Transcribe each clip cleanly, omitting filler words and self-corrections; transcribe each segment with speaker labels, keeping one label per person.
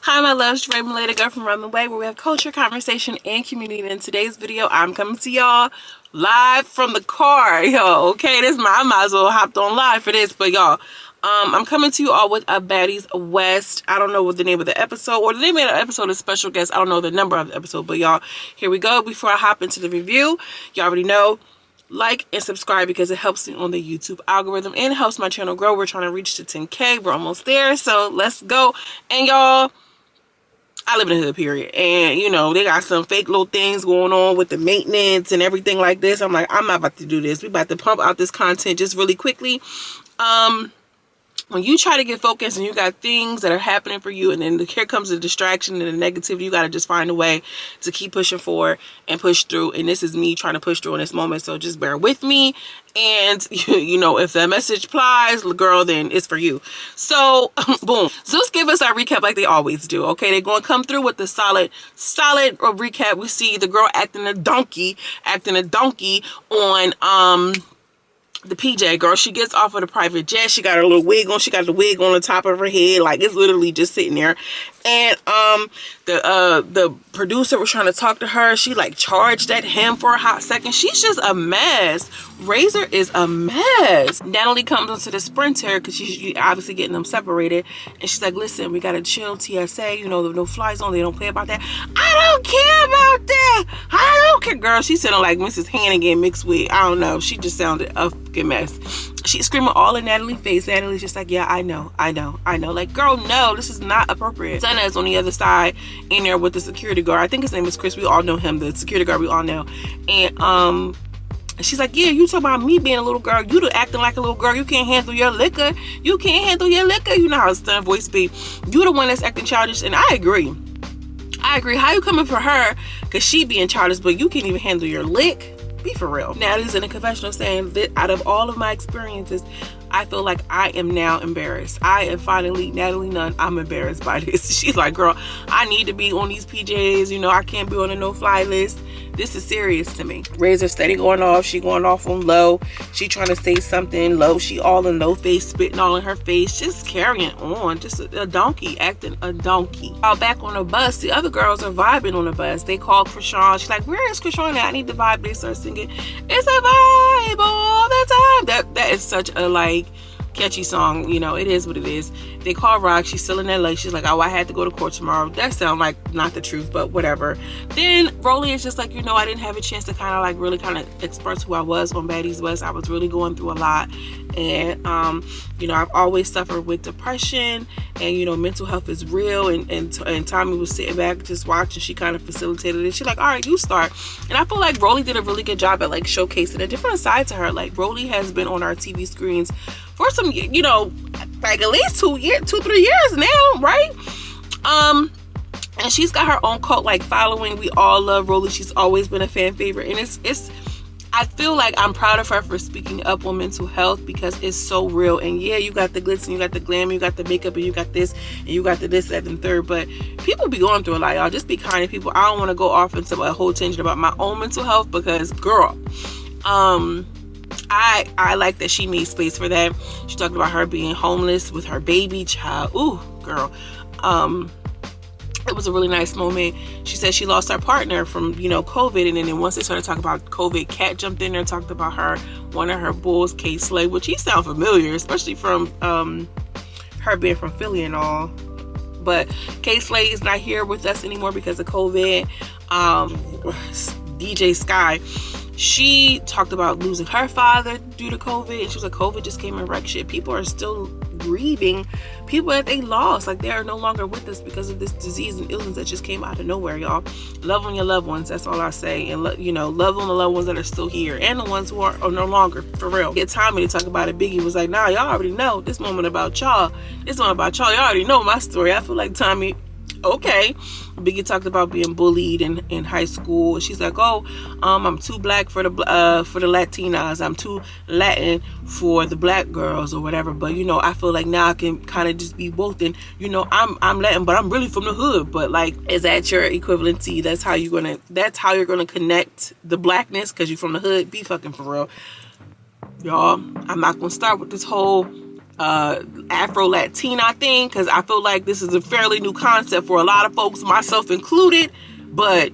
Speaker 1: Hi my loves, Ray Malay, girl from Run the Way, where we have culture, conversation, and community. And in today's video, I'm coming to y'all live from the car, yo. Okay, I might as well hopped on live for this, but y'all, I'm coming to you all with a Baddies West. I don't know what the name of the episode, or the name of the episode is special guest. I don't know the number of the episode, but y'all, here we go. Before I hop into the review, y'all already know, like and subscribe because it helps me on the YouTube algorithm and helps my channel grow. We're trying to reach to 10K. We're almost there, so let's go. And y'all, I live in the hood, period, and you know they got some fake little things going on with the maintenance and everything like this. I'm like, I'm not about to do this. We about to pump out this content just really quickly. When you try to get focused and you got things that are happening for you, and then here comes the distraction and the negativity, you got to just find a way to keep pushing forward and push through. And this is me trying to push through in this moment, so just bear with me. And you know, if the message applies, girl, then it's for you. So boom, Zeus give us our recap like they always do. Okay, they're going to come through with the solid recap. We see the girl acting a donkey on the PJ girl. She gets off of the private jet. She got her little wig on. She got the wig on the top of her head, like it's literally just sitting there. And the producer was trying to talk to her. She like charged at him for a hot second. She's just a mess. Razor is a mess. Natalie comes onto the sprinter because she's obviously getting them separated, and she's like, listen, we gotta chill, TSA, you know, the no fly zone, they don't play about that. I don't care about that. I don't care. Girl, she's sounding like Mrs. Hannigan mixed with, I don't know, she just sounded a fucking mess. She's screaming all in Natalie's face. Natalie's just like, yeah, I know. Like, girl, no, this is not appropriate. Senna is on the other side in there with the security guard. I think his name is Chris. We all know him, the security guard we all know. And she's like, yeah, you talking about me being a little girl. You acting like a little girl. You can't handle your liquor. You can't handle your liquor. You know how a stern voice be. You the one that's acting childish. And I agree. How you coming for her? Because she being childish, but you can't even handle your lick? Be for real. Natalie's in a confessional saying that out of all of my experiences, I feel like I am now embarrassed. I am finally, Natalie Nunn, I'm embarrassed by this. She's like, girl, I need to be on these PJs. You know, I can't be on a no-fly list. This is serious to me. Razor steady going off. She going off on low. She trying to say something low. She all in low face, spitting all in her face. Just carrying on. Just a donkey, acting a donkey. While back on the bus, the other girls are vibing on the bus. They call Krishan. She's like, where is Krishan at? I need to vibe. They start singing, it's a vibe all the time. That is such a like catchy song. You know, it is what it is. They call Rock. She's still in LA. She's like, oh, I had to go to court tomorrow. That sounds like not the truth, but whatever. Then Rolly is just like, you know, I didn't have a chance to kind of like really kind of express who I was on Baddies West. I was really going through a lot, and you know, I've always suffered with depression, and you know, mental health is real. And Tommy was sitting back just watching. She kind of facilitated it. She's like, all right, you start. And I feel like Rolly did a really good job at like showcasing a different side to her. Like Rolly has been on our TV screens for some, you know, like at least 2-3 years now, right? And she's got her own cult like following. We all love Rolly. She's always been a fan favorite, and it's I feel like I'm proud of her for speaking up on mental health because it's so real. And yeah, you got the glitz and you got the glam, you got the makeup, and you got this and you got the this, that, and third. But people be going through a lot, y'all. Just be kind to people. I don't want to go off into a whole tangent about my own mental health because, girl, I like that she made space for that. She talked about her being homeless with her baby child. Ooh, girl. It was a really nice moment. She said she lost her partner from, you know, COVID. And then once they started talking about COVID, Kat jumped in there and talked about her, one of her bulls, K Slay, which he sound familiar, especially from her being from Philly and all. But K Slay is not here with us anymore because of COVID. DJ Sky, she talked about losing her father due to COVID, and she was like, COVID just came and wrecked shit. People are still grieving people that they lost. Like, they are no longer with us because of this disease and illness that just came out of nowhere, y'all. Love on your loved ones, that's all I say. And you know, love on the loved ones that are still here and the ones who are no longer, for real. Get Tommy to talk about it. Biggie was like, nah, y'all already know this moment about y'all. This one about y'all. Y'all already know my story. I feel like Tommy, okay. Biggie talked about being bullied in high school. She's like, oh, I'm too black for the Latinas. I'm too Latin for the black girls or whatever. But you know, I feel like now I can kind of just be both. And you know, I'm Latin, but I'm really from the hood. But like, is that your equivalency? That's how you're gonna connect the blackness because you're from the hood. Be fucking for real, y'all. I'm not gonna start with this whole Afro Latina thing, because I feel like this is a fairly new concept for a lot of folks, myself included. But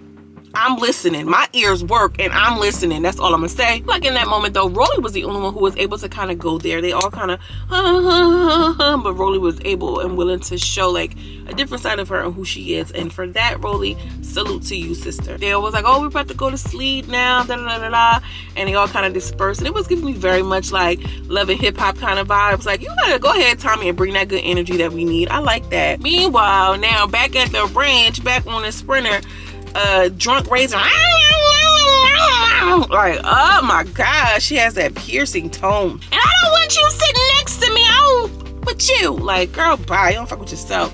Speaker 1: I'm listening. My ears work and I'm listening. That's all I'm gonna say. Like in that moment though, Rolly was the only one who was able to kind of go there. They all kind of but Rolly was able and willing to show like a different side of her and who she is. And for that, Rolly, salute to you, sister. They was like, oh, we're about to go to sleep now, da da da da, and they all kind of dispersed. And it was giving me very much like Love and Hip Hop kind of vibes. Like, you gotta go ahead, Tommy, and bring that good energy that we need. I like that. Meanwhile, now back at the ranch, back on the Sprinter, drunk Razor, like, oh my gosh, she has that piercing tone. And I don't want you sitting next to me. I don't with you. Like, girl, bye. You don't fuck with yourself.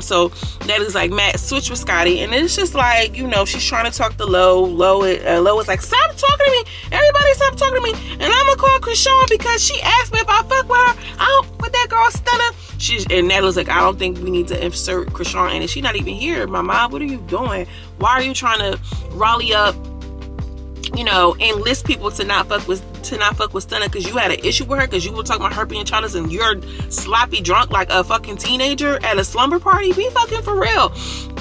Speaker 1: So that is like Matt switch with Scotty, and it's just like, you know, she's trying to talk to Lo. Lo is like, stop talking to me. Everybody stop talking to me. And I'm gonna call Krishan because she asked me if I fuck with her. I don't with that girl Stunner. And Natalie's like, I don't think we need to insert Krishan in it. She's not even here. Mama, what are you doing? Why are you trying to rally up, you know, enlist people to not fuck with Stunner because you had an issue with her, because you were talking about her being childish and you're sloppy drunk like a fucking teenager at a slumber party? Be fucking for real.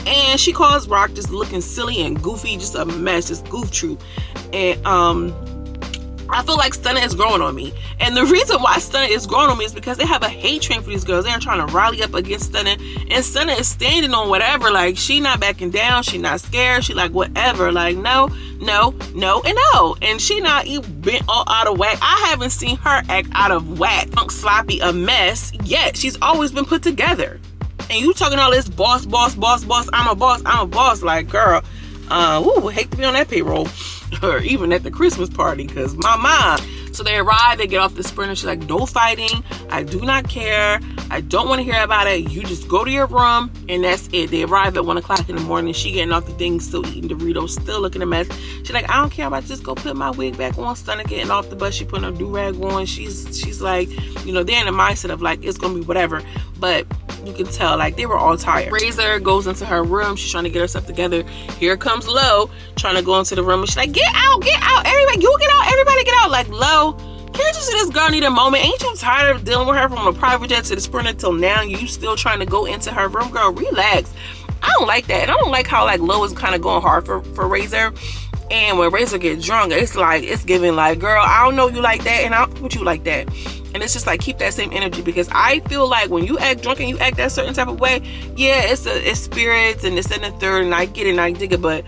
Speaker 1: And she calls Rock just looking silly and goofy, just a mess, just goof troop. And I feel like Stunner is growing on me. And the reason why Stunner is growing on me is because they have a hate train for these girls. They're trying to rally up against Stunner. And Stunner is standing on whatever. Like, she not backing down. She not scared. She like, whatever. Like, no, no, no, and no. And she not even bent all out of whack. I haven't seen her act out of whack, sloppy, a mess yet. She's always been put together. And you talking all this boss, boss, boss, boss. I'm a boss. Like, girl, hate to be on that payroll. Or even at the Christmas party, because my mom. So they arrive, they get off the Sprinter. She's like, no fighting. I do not care. I don't want to hear about it. You just go to your room, and that's it. They arrive at 1 o'clock in the morning. She getting off the thing, still eating Doritos, still looking a mess. She's like, I don't care about just go put my wig back on. Stunner getting off the bus. She putting her do-rag on. She's like, you know, they're in the mindset of like, it's going to be whatever. But you can tell, like, they were all tired. Razor goes into her room. She's trying to get herself together. Here comes Lo, trying to go into the room. And she's like, get out, everybody, you get out, everybody get out. Like, Lo, can't you see this girl need a moment? Ain't you tired of dealing with her from a private jet to the Sprinter till now? You still trying to go into her room? Girl, relax. I don't like that. And I don't like how, like, Lo is kind of going hard for Razor. And when Razor gets drunk, it's like, it's giving like, girl, I don't know you like that, and I don't put you like that. And it's just like, keep that same energy, because I feel like when you act drunk and you act that certain type of way, yeah, it's spirits and this and the third, and I get it and I dig it, but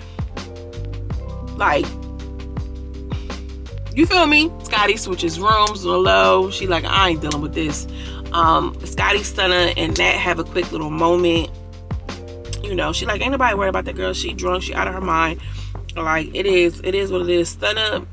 Speaker 1: like, you feel me? Scotty switches rooms with Lo. She like, I ain't dealing with this. Scotty, Stunner, and Nat have a quick little moment. You know, she like, ain't nobody worried about that girl. She drunk, she out of her mind. Like, it is what it is. Stunner,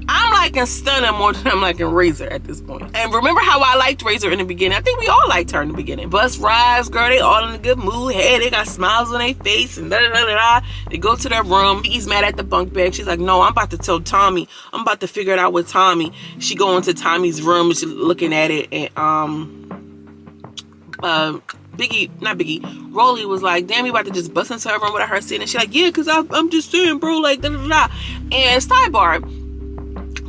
Speaker 1: I'm liking Stunner more than I'm liking Razor at this point. And remember how I liked Razor in the beginning? I think we all liked her in the beginning. Bus rides, girl, they all in a good mood. Hey, they got smiles on their face and da da da da. They go to their room. He's mad at the bunk bed. She's like, no, I'm about to tell Tommy. I'm about to figure it out with Tommy. She go into Tommy's room and she's looking at it, and Rolly was like, damn, you about to just bust into her room without her sitting. And she's like, yeah, because I'm just saying, bro, like, da da da. And sidebar,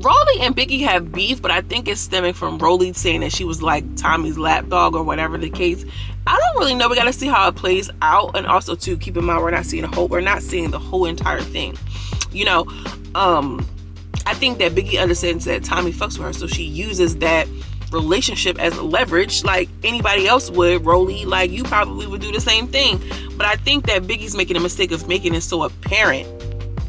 Speaker 1: Rolly and Biggie have beef, but I think it's stemming from Rolly saying that she was like Tommy's lapdog or whatever the case. I don't really know. We got to see how it plays out. And also, to keep in mind, we're not seeing the whole entire thing. You know, I think that Biggie understands that Tommy fucks with her, so she uses that relationship as a leverage like anybody else would. Rolly, like, you probably would do the same thing. But I think that Biggie's making a mistake of making it so apparent.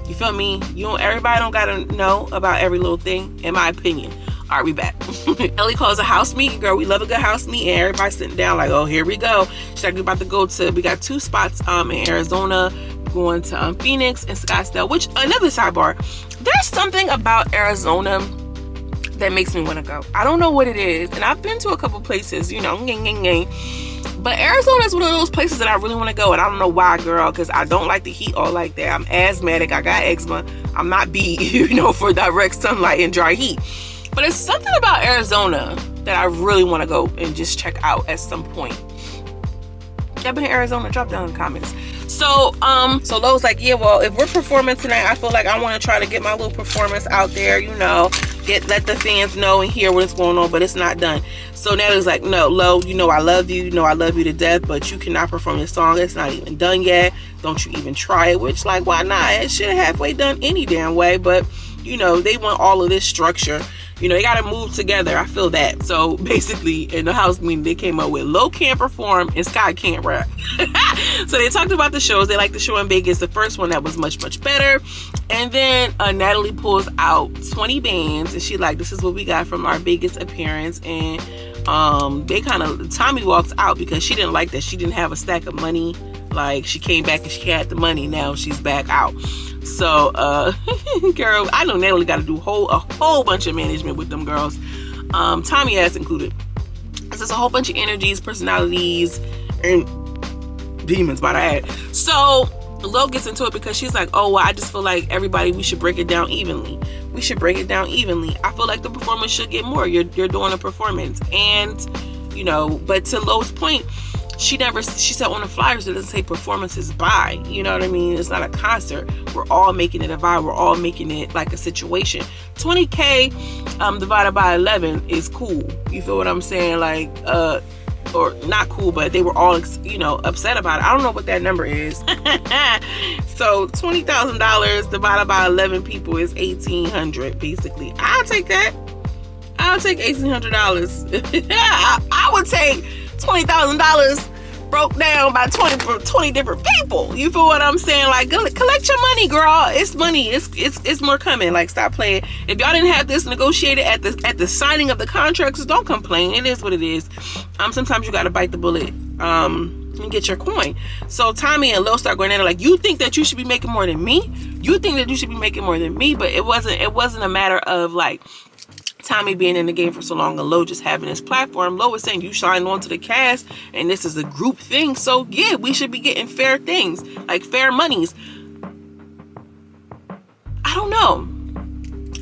Speaker 1: You feel me? Everybody don't gotta know about every little thing, in my opinion. All right, we back. Ellie calls a house meeting. Girl, we love a good house meeting. And everybody's sitting down like, oh, here we go. She's like, we're about to go to, we got 2 spots in Arizona, going to Phoenix and Scottsdale. Which, another sidebar, there's something about Arizona that makes me want to go. I don't know what it is, and I've been to a couple places, you know, but Arizona is one of those places that I really want to go, and I don't know why, girl, because I don't like the heat all like that. I'm asthmatic, I got eczema, I'm not beat, you know, for direct sunlight and dry heat. But it's something about Arizona that I really want to go and just check out at some point. Y'all been in Arizona? Drop down in the comments. So Lo's like, yeah, well, if we're performing tonight, I feel like I want to try to get my little performance out there, you know. let the fans know and hear what's going on, but it's not done. So Natalie's like, no, Lo, you know I love you, you know I love you to death, but you cannot perform this song. It's not even done yet. Don't you even try it. Which, like, why not? It should have halfway done any damn way. But you know, they want all of this structure. You know, they gotta move together. I feel that. So basically, in the house meeting, they came up with Lo can't perform and Sky can't rap. So they talked about the shows. They liked the show in Vegas, the first one that was much better. And then Natalie pulls out 20 bands, and she like, this is what we got from our Vegas appearance. And they kind of, Tommy walks out because she didn't like that she didn't have a stack of money. Like, she came back and she had the money. Now she's back out. So girl, I know Natalie got to do a whole bunch of management with them girls, Tommy ass included. This is a whole bunch of energies, personalities, and demons by the head. So Lo gets into it because she's like, oh well, I just feel like everybody, we should break it down evenly. We should break it down evenly. I feel like the performance should get more. You're doing a performance. And you know, but to Lo's point, she said on the flyers it doesn't say performances by, you know what I mean? It's not a concert. We're all making it a vibe. We're all making it like a situation. 20K divided by 11 is cool. You feel what I'm saying? Like, or not cool, but they were all, you know, upset about it. I don't know what that number is. So $20,000 divided by 11 people is $1,800 basically. I'll take that. I'll take $1,800. I would take $20,000 broke down by 20 different people. You feel what I'm saying? Like, collect your money, girl. It's money. It's more coming. Like, stop playing. If y'all didn't have this negotiated at the signing of the contracts, don't complain. It is what it is. Sometimes you gotta bite the bullet and get your coin. So Tommy and Lo start going at it like, you think that you should be making more than me? You think that you should be making more than me? But it wasn't a matter of like Tommy being in the game for so long and Lo just having his platform. Lo was saying, you signed on to the cast and this is a group thing, so yeah, we should be getting fair things, like fair monies. I don't know.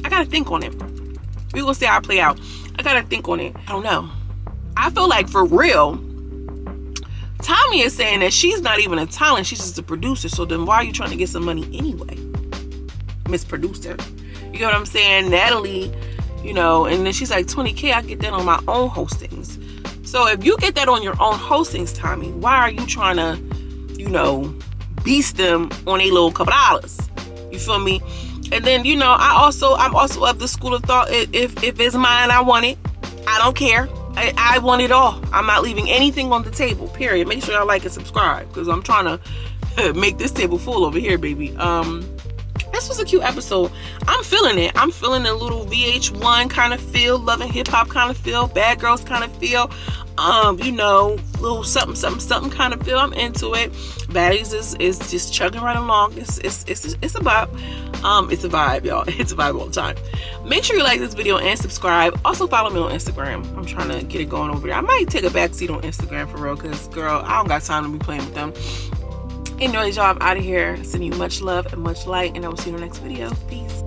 Speaker 1: I gotta think on it. We're gonna see how it play out. I gotta think on it. I don't know. I feel like for real, Tommy is saying that she's not even a talent, she's just a producer. So then why are you trying to get some money anyway, Miss Producer? You know what I'm saying? Natalie, you know, and then she's like, 20K, I get that on my own hostings. So if you get that on your own hostings, Tommy, why are you trying to, you know, beast them on a little couple dollars? You feel me? And then, you know, I'm also of the school of thought, if it's mine, I want it. I don't care. I want it all. I'm not leaving anything on the table, period. Make sure y'all like and subscribe, because I'm trying to make this table full over here, baby. This was a cute episode. I'm feeling it. I'm feeling a little VH1 kind of feel, Love and Hip Hop kind of feel, Bad Girls kind of feel, you know, little something kind of feel. I'm into it. Baddies is just chugging right along. It's a vibe. It's a vibe, y'all. It's a vibe all the time. Make sure you like this video and subscribe. Also follow me on Instagram. I'm trying to get it going over there. I might take a backseat on Instagram for real, because girl, I don't got time to be playing with them. Anyways, y'all, I'm out of here. Sending you much love and much light, and I will see you in the next video. Peace.